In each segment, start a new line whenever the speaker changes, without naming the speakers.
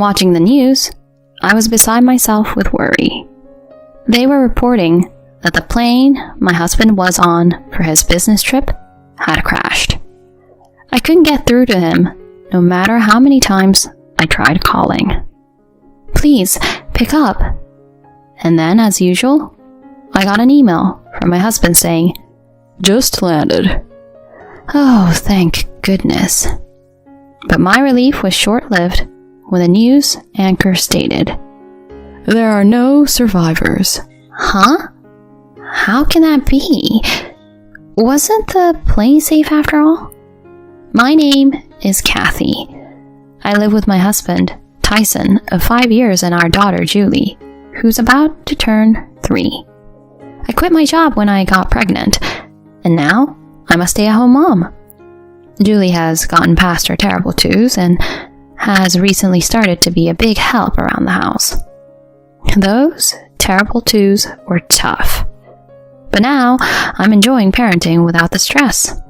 Watching the news, I was beside myself with worry. They were reporting that the plane my husband was on for his business trip had crashed. I couldn't get through to him, no matter how many times I tried calling. Please, pick up. And then, as usual, I got an email from my husband saying, "Just landed." Oh, thank goodness. But my relief was short-lived when the news anchor stated, "There are no survivors." Huh? How can that be? Wasn't the plane safe after all? My name is Kathy. I live with my husband, Tyson, of 5 years, and our daughter, Julie, who's about to turn 3. I quit my job when I got pregnant, and now I'm a stay-at-home mom. Julie has gotten past her terrible twos and has recently started to be a big help around the house. Those terrible twos were tough. But now I'm enjoying parenting without the stress.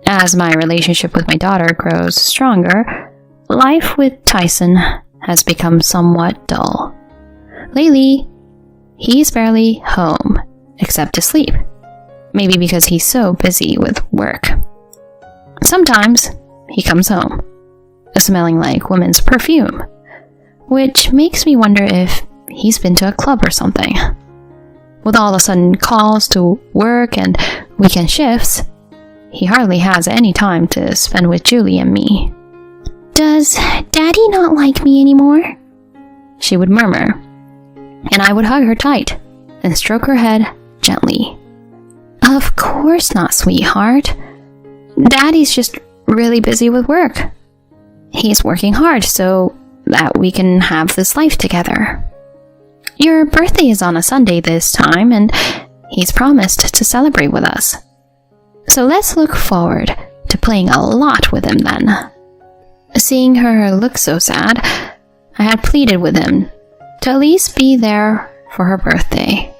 As my relationship with my daughter grows stronger, life with Tyson has become somewhat dull. Lately, he's barely home, except to sleep. Maybe because he's so busy with work. Sometimes he comes home, smelling like women's perfume, which makes me wonder if he's been to a club or something. With all the sudden calls to work and weekend shifts, he hardly has any time to spend with Julie and me. "Does Daddy not like me anymore?" she would murmur, and I would hug her tight and stroke her head gently. "Of course not, sweetheart. Daddy's just really busy with work. He's working hard so that we can have this life together. Your birthday is on a Sunday this time, and he's promised to celebrate with us. So let's look forward to playing a lot with him then." Seeing her look so sad, I had pleaded with him to at least be there for her birthday.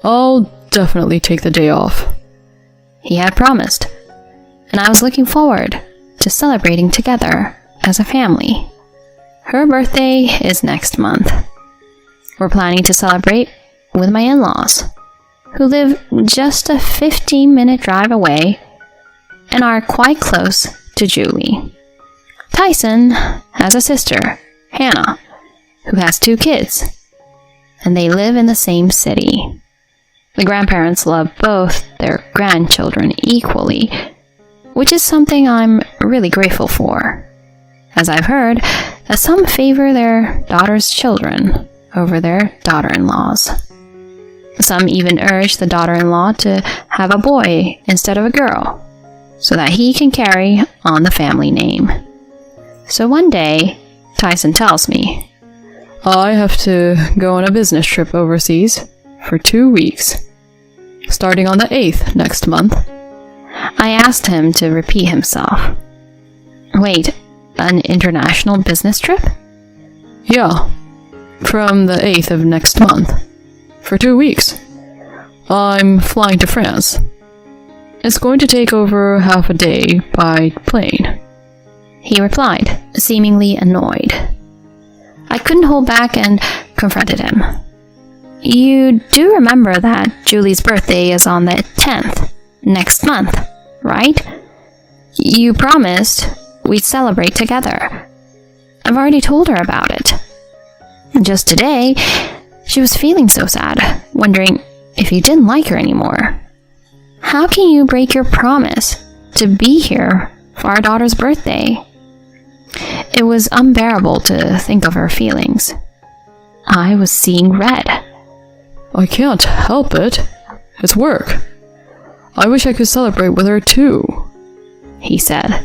"I'll definitely take the day off," he had promised, and I was looking forward to celebrating together as a family. Her birthday is next month. We're planning to celebrate with my in-laws, who live just a 15-minute drive away and are quite close to Julie. Tyson has a sister, Hannah, who has 2 kids, and they live in the same city. The grandparents love both their grandchildren equally, which is something I'm really grateful for, as I've heard that some favor their daughters' children over their daughter-in-laws. Some even urge the daughter-in-law to have a boy instead of a girl, so that he can carry on the family name. So one day, Tyson tells me, "I have to go on a business trip overseas for 2 weeks, starting on the 8th next month." I asked him to repeat himself. "Wait, an international business trip?" "Yeah, from the 8th of next month, for 2 weeks. I'm flying to France. It's going to take over half a day by plane," he replied, seemingly annoyed. I couldn't hold back and confronted him. "You do remember that Julie's birthday is on the 10th, next month, right? You promised we'd celebrate together. I've already told her about it. Just today, she was feeling so sad, wondering if you didn't like her anymore. How can you break your promise to be here for our daughter's birthday?" It was unbearable to think of her feelings. I was seeing red. "I can't help it. It's work. I wish I could celebrate with her too," he said,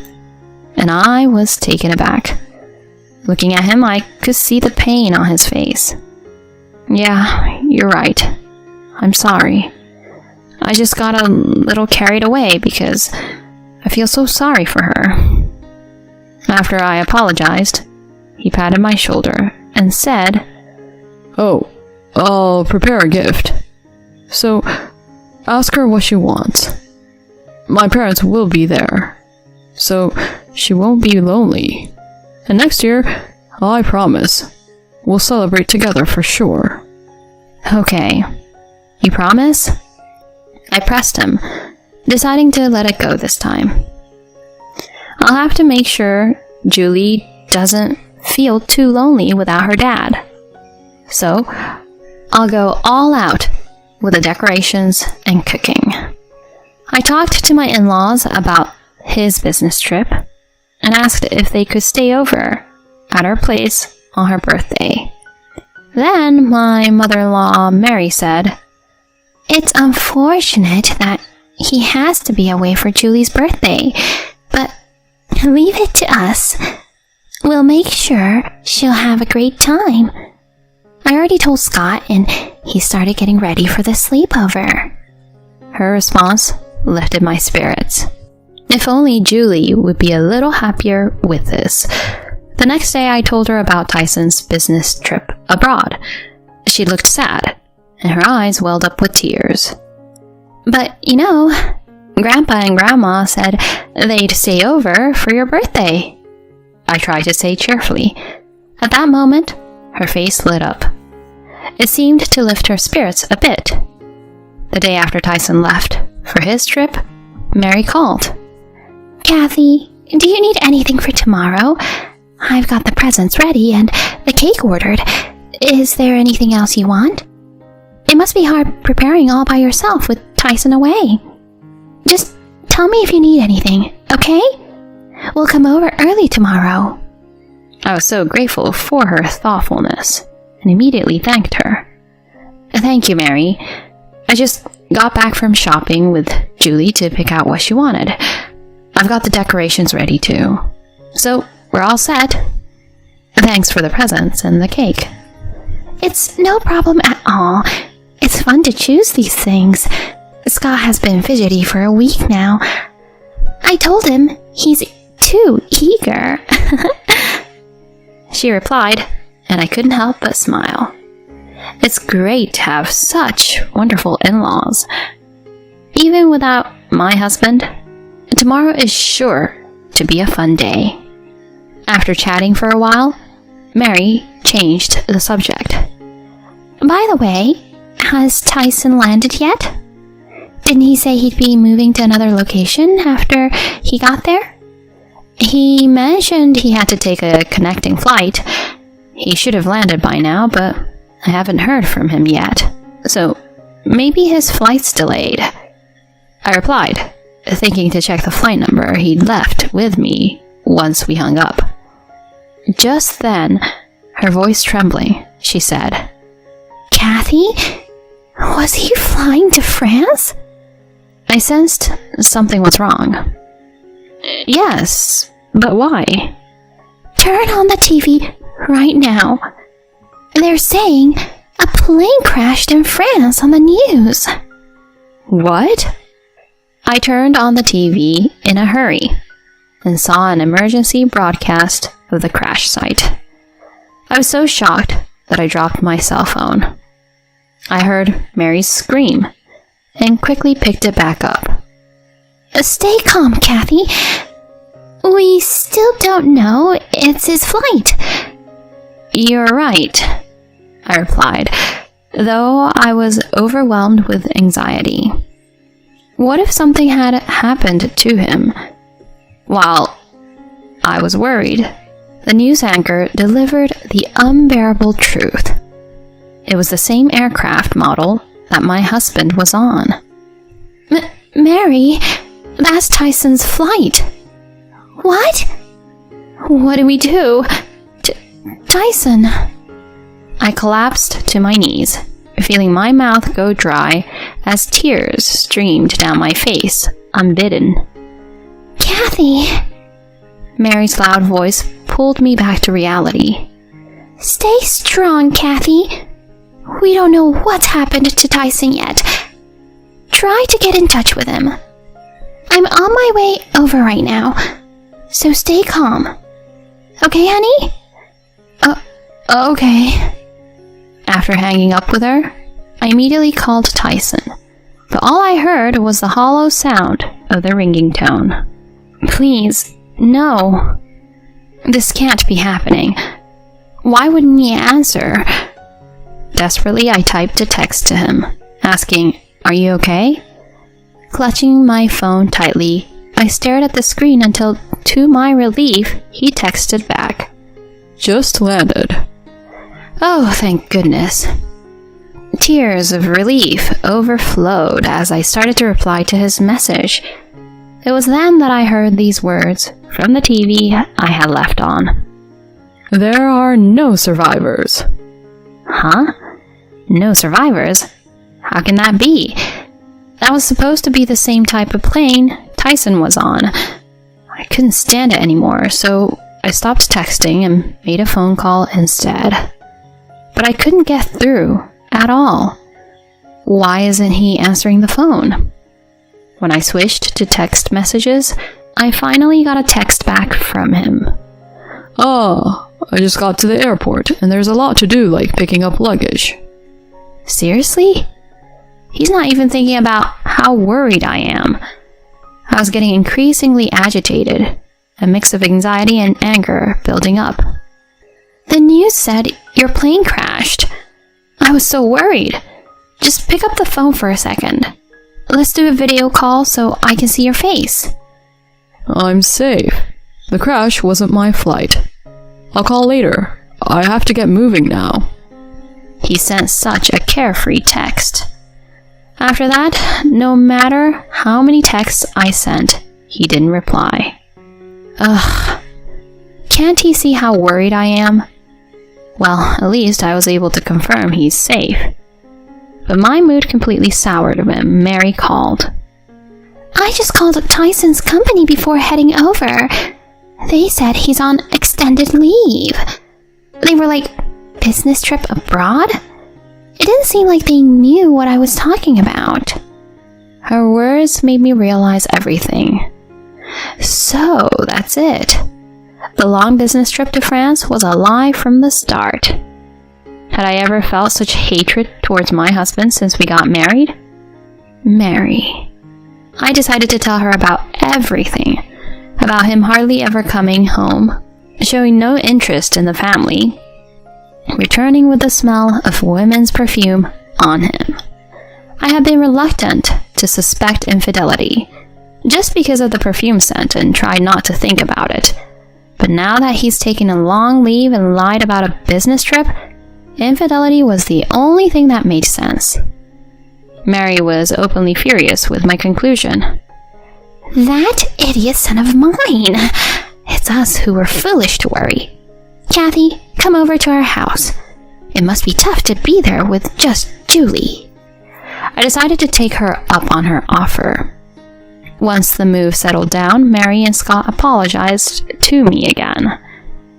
and I was taken aback. Looking at him, I could see the pain on his face. "Yeah, you're right. I'm sorry. I just got a little carried away because I feel so sorry for her." After I apologized, he patted my shoulder and said, "Oh, I'll prepare a gift. So, ask her what she wants. My parents will be there, so she won't be lonely. And next year,
I promise. We'll celebrate together for sure.
Okay. You promise? I pressed him, deciding to let it go this time. I'll have to make sure Julie doesn't feel too lonely without her dad. So, I'll go all out with the decorations and cooking. I talked to my in-laws about his business trip and asked if they could stay over at our place on her birthday. Then my mother-in-law Mary said, "It's unfortunate that he has to be away for Julie's birthday, but leave it to us. We'll make sure she'll have a great time." I already told Scott and he started getting ready for the sleepover. Her response lifted my spirits. If only Julie would be a little happier with this. The next day I told her about Tyson's business trip abroad. She looked sad, and her eyes welled up with tears. "But, Grandpa and Grandma said they'd stay over for your birthday," I tried to say cheerfully. At that moment, her face lit up. It seemed to lift her spirits a bit. The day after Tyson left for his trip, Mary called. "Kathy, do you need anything for tomorrow? I've got the presents ready and the cake ordered. Is there anything else you want? It must be hard preparing all by yourself with Tyson away. Just tell me if you need anything, okay? We'll come over early tomorrow." I was so grateful for her thoughtfulness and immediately thanked her. "Thank you, Mary. I just got back from shopping with Julie to pick out what she wanted. I've got the decorations ready too. So we're all set. Thanks for the presents and the cake." "It's no problem at all. It's fun to choose these things. Scott has been fidgety for a week now. I told him he's too eager." She replied, and I couldn't help but smile. It's great to have such wonderful in-laws. Even without my husband, tomorrow is sure to be a fun day. After chatting for a while, Mary changed the subject. "By the way, has Tyson landed yet? Didn't he say he'd be moving to another location after he got there? He mentioned he had to take a connecting flight. He should have landed by now, but I haven't heard from him yet. So maybe his flight's delayed." I replied, thinking to check the flight number he'd left with me once we hung up. Just then, her voice trembling, she said, "Kathy, was he flying to France?" I sensed something was wrong. "Yes, but why?" "Turn on the TV right now. They're saying a plane crashed in France on the news." "What?" I turned on the TV in a hurry and saw an emergency broadcast of the crash site. I was so shocked that I dropped my cell phone. I heard Mary's scream and quickly picked it back up. "Stay calm, Kathy. We still don't know it's his flight." "You're right," I replied, though I was overwhelmed with anxiety. What if something had happened to him? While I was worried, the news anchor delivered the unbearable truth. It was the same aircraft model that my husband was on. Mary, that's Tyson's flight." "What? What do we do? Tyson." I collapsed to my knees, feeling my mouth go dry as tears streamed down my face, unbidden. "Kathy," Mary's loud voice pulled me back to reality. "Stay strong, Kathy. We don't know what's happened to Tyson yet. Try to get in touch with him. I'm on my way over right now, so stay calm. Okay, honey?" Okay." After hanging up with her, I immediately called Tyson, but all I heard was the hollow sound of the ringing tone. "Please, no. This can't be happening. Why wouldn't he answer? Desperately, I typed a text to him, asking, "Are you okay?" Clutching my phone tightly, I stared at the screen until, to my relief, he texted back,
"Just landed."
Oh, thank goodness. Tears of relief overflowed as I started to reply to his message. It was then that I heard these words from the TV I had left on.
"There are no survivors."
Huh? No survivors? How can that be? That was supposed to be the same type of plane Tyson was on. I couldn't stand it anymore, so I stopped texting and made a phone call instead. But I couldn't get through at all. Why isn't he answering the phone? When I switched to text messages, I finally got a text back from him.
"Oh, I just got to the airport, and there's a lot to do, like picking up luggage."
Seriously? He's not even thinking about how worried I am. I was getting increasingly agitated, a mix of anxiety and anger building up. The news said your plane crashed. I was so worried. Just pick up the phone for a second. Let's do a video call so I can see your face.
"I'm safe. The crash wasn't my flight. I'll call later. I have to get moving now."
He sent such a carefree text. After that, no matter how many texts I sent, he didn't reply. Ugh. Can't he see how worried I am? Well, at least I was able to confirm he's safe. But my mood completely soured when Mary called. I just called Tyson's company before heading over. They said he's on extended leave. They were like, business trip abroad? It didn't seem like they knew what I was talking about. Her words made me realize everything. So, that's it. The long business trip to France was a lie from the start. Had I ever felt such hatred towards my husband since we got married? Mary. I decided to tell her about everything. About him hardly ever coming home, showing no interest in the family, returning with the smell of women's perfume on him. I had been reluctant to suspect infidelity, just because of the perfume scent, and tried not to think about it. But now that he's taken a long leave and lied about a business trip, infidelity was the only thing that made sense. Mary was openly furious with my conclusion. That idiot son of mine! It's us who were foolish to worry. Kathy, come over to our house. It must be tough to be there with just Julie. I decided to take her up on her offer. Once the move settled down, Mary and Scott apologized to me again.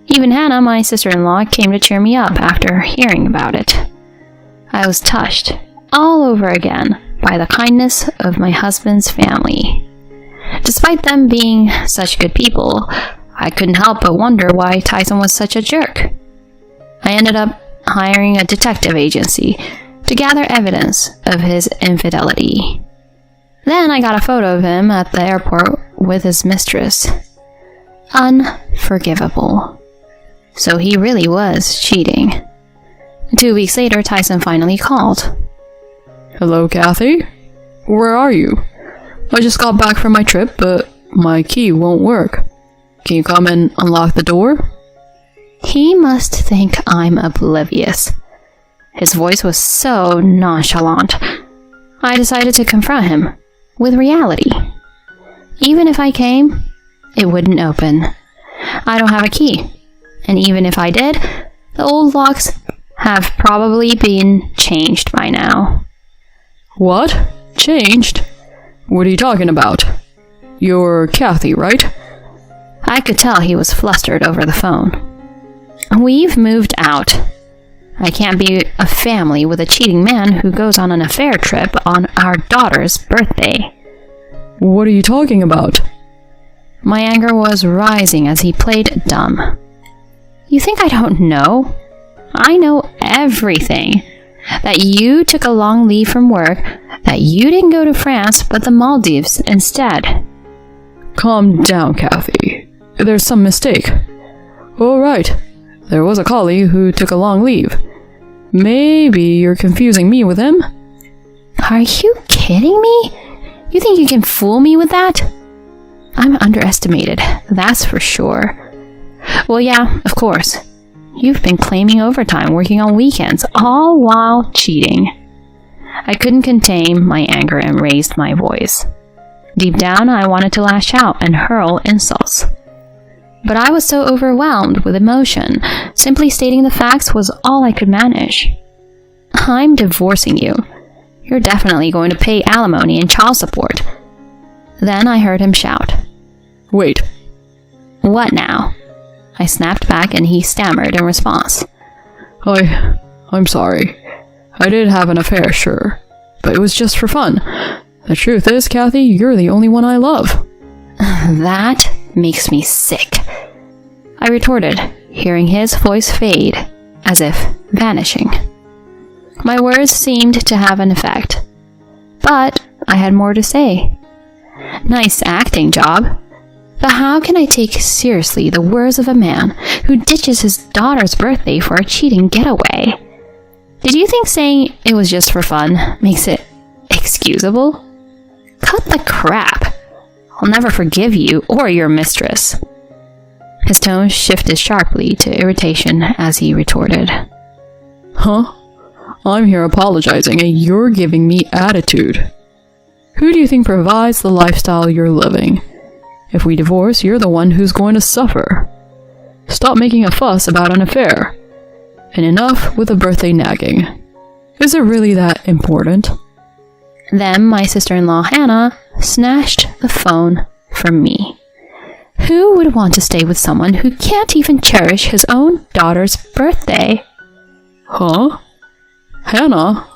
Even Hannah, my sister-in-law, came to cheer me up after hearing about it. I was touched all over again by the kindness of my husband's family. Despite them being such good people, I couldn't help but wonder why Tyson was such a jerk. I ended up hiring a detective agency to gather evidence of his infidelity. Then I got a photo of him at the airport with his mistress. Unforgivable. So he really was cheating. 2 weeks later, Tyson finally called.
"Hello, Kathy? Where are you? I just got back from my trip, but my key won't work. Can you come and unlock the door?"
He must think I'm oblivious. His voice was so nonchalant. I decided to confront him with reality. Even if I came, it wouldn't open. I don't have a key. And even if I did, the old locks have probably been changed by now.
"What? Changed? What are you talking about? You're Kathy, right?"
I could tell he was flustered over the phone. We've moved out. I can't be a family with a cheating man who goes on an affair trip on our daughter's birthday.
"What are you talking about?"
My anger was rising as he played dumb. You think I don't know? I know everything. That you took a long leave from work, that you didn't go to France but the Maldives instead.
"Calm down, Kathy. There's some mistake." "All right. There was a colleague who took a long leave. Maybe you're confusing me with him?
Are you kidding me? You think you can fool me with that? I'm underestimated, that's for sure. Well, yeah, of course. You've been claiming overtime, working on weekends, all while cheating. I couldn't contain my anger and raised my voice. Deep down, I wanted to lash out and hurl insults. But I was so overwhelmed with emotion, simply stating the facts was all I could manage. I'm divorcing you. You're definitely going to pay alimony and child support. Then I heard him shout.
Wait.
What now? I snapped back and he stammered in response.
I'm sorry. I did have an affair, sure. But it was just for fun. The truth is, Kathy, you're the only one I love.
That makes me sick. I retorted, hearing his voice fade, as if vanishing. My words seemed to have an effect. But I had more to say. Nice acting job. But how can I take seriously the words of a man who ditches his daughter's birthday for a cheating getaway? Did you think saying it was just for fun makes it excusable? Cut the crap. I'll never forgive you or your mistress. His tone shifted sharply to irritation as he retorted.
Huh? I'm here apologizing and you're giving me attitude. Who do you think provides the lifestyle you're living? If we divorce, you're the one who's going to suffer. Stop making a fuss about an affair. And enough with the birthday nagging. Is it really that important?
Then my sister-in-law Hannah snatched the phone from me. Who would want to stay with someone who can't even cherish his own daughter's birthday?
Huh? Hannah?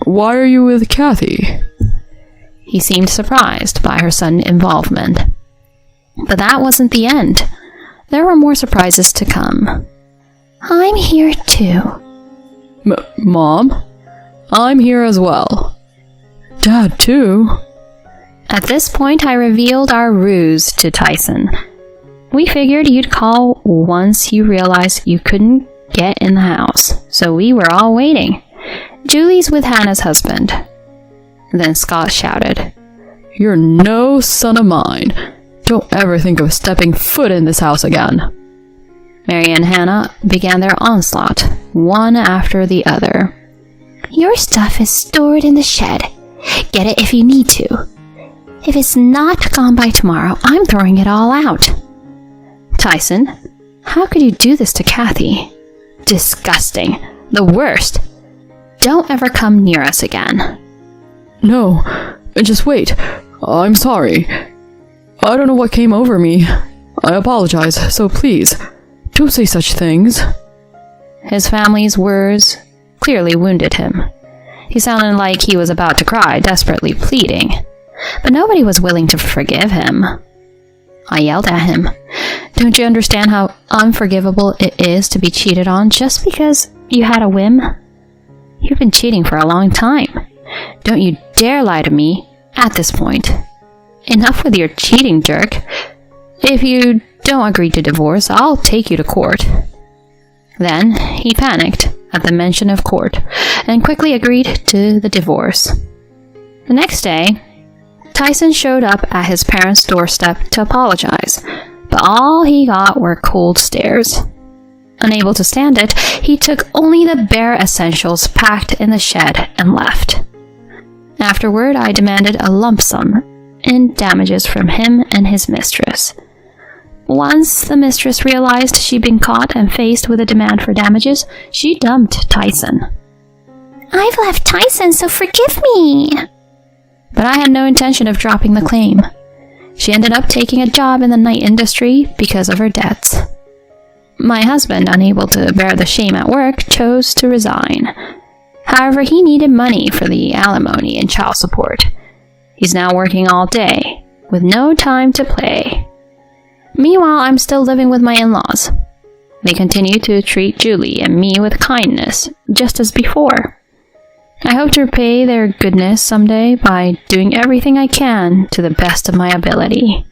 Why are you with Kathy?
He seemed surprised by her sudden involvement. But that wasn't the end. There were more surprises to come. I'm here too.
Mom? I'm here as well. Dad too?
At this point, I revealed our ruse to Tyson. We figured you'd call once you realized you couldn't get in the house, so we were all waiting. Julie's with Hannah's husband. Then Scott shouted,
You're no son of mine. Don't ever think of stepping foot in this house again.
Mary and Hannah began their onslaught, one after the other. Your stuff is stored in the shed. Get it if you need to. If it's not gone by tomorrow, I'm throwing it all out. Tyson, how could you do this to Kathy? Disgusting. The worst. Don't ever come near us again.
No, just wait. I'm sorry. I don't know what came over me. I apologize, so please, don't say such things.
His family's words clearly wounded him. He sounded like he was about to cry, desperately pleading. But nobody was willing to forgive him. I yelled at him. Don't you understand how unforgivable it is to be cheated on just because you had a whim? You've been cheating for a long time. Don't you dare lie to me at this point. Enough with your cheating, jerk. If you don't agree to divorce, I'll take you to court. Then he panicked at the mention of court and quickly agreed to the divorce. The next day, Tyson showed up at his parents' doorstep to apologize, but all he got were cold stares. Unable to stand it, he took only the bare essentials packed in the shed and left. Afterward, I demanded a lump sum in damages from him and his mistress. Once the mistress realized she'd been caught and faced with a demand for damages, she dumped Tyson. I've left Tyson, so forgive me. But I had no intention of dropping the claim. She ended up taking a job in the night industry because of her debts. My husband, unable to bear the shame at work, chose to resign. However, he needed money for the alimony and child support. He's now working all day, with no time to play. Meanwhile, I'm still living with my in-laws. They continue to treat Julie and me with kindness, just as before. I hope to repay their goodness someday by doing everything I can to the best of my ability.